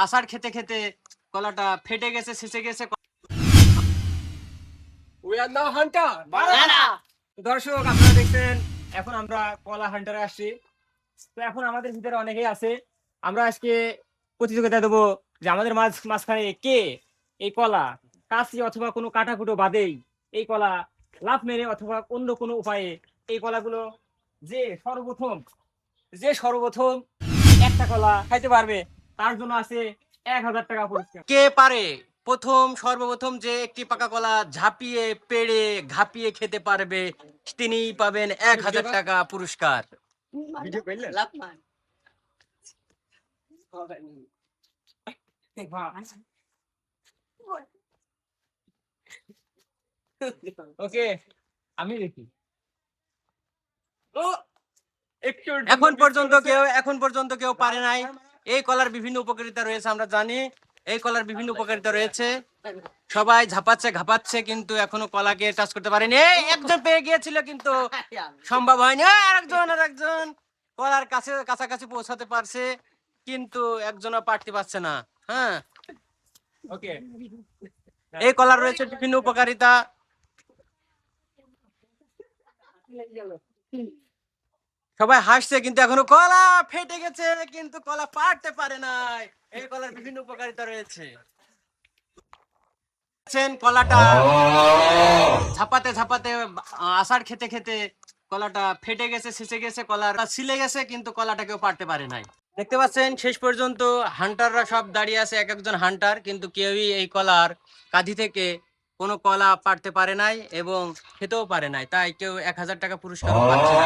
আষাঢ় খেতে খেতে কলাটা ফেটে গেছে, ছেঁচে গেছে। We are now hunter. দর্শক, আপনারা দেখছেন এখন আমরা কলা হান্টারে আসছি। তো এখন আমাদের ভিতরে অনেকেই আছে। আমরা আজকে প্রতিযোগিতা দেবো যে আমাদের মাঝখানে কে এই কলা কাশি অথবা কোনো কাটাকুটো বাদেই এই কলা লাফ মেরে অথবা অন্য কোনো উপায়ে এই কলাগুলো যে সর্বপ্রথম একটা কলা খাইতে পারবে তার জন্য আছে 1000 টাকা পুরস্কার। কে পারে সর্বপ্রথম যে একটি পাকা কলা ঝাঁপিয়ে পেড়ে ঘাপিয়ে খেতে পারবে তিনিই পাবেন 1000 টাকা পুরস্কার। Video করলেন? ওকে, আমি দেখি। একটু এখন পর্যন্ত কেউ পারে নাই। এই কলার বিভিন্ন উপকারিতা রয়েছে, আমরা জানি এই কলার বিভিন্ন উপকারিতা রয়েছে। সবাই ঘাপাচ্ছে কিন্তু এখনো কলাকে টাচ করতে পারেনি। একজন পেয়ে গিয়েছিল কিন্তু সম্ভব হয়নি। আরেকজন কলার কাছাকাছি পৌঁছাতে পারছে কিন্তু একজনও পারতে পারছে না। হ্যাঁ, ওকে। এই কলার রয়েছে বিভিন্ন উপকারিতা। সবাই হাসছে কিন্তু এখনো কলা ফেটে গেছে কিন্তু কলা পারতে পারে নাই। এই কলার বিভিন্ন উপকারিতা রয়েছে। কলাটা ঝাপাতে আষাঢ় খেতে খেতে কলাটা ফেটে গেছে, ছেঁচে গেছে, কলাটা ছিলে গেছে কিন্তু কলাটা কেউ পারতে পারে নাই। দেখতে পাচ্ছেন শেষ পর্যন্ত হান্টাররা সব দাঁড়িয়ে আছে, এক একজন হান্টার, কিন্তু কেউই এই কলার কাঁধি থেকে কোনো কলা পারতে পারে নাই এবং খেতেও পারে নাই, তাই কেউ 1000 টাকা পুরস্কার পাচ্ছে না।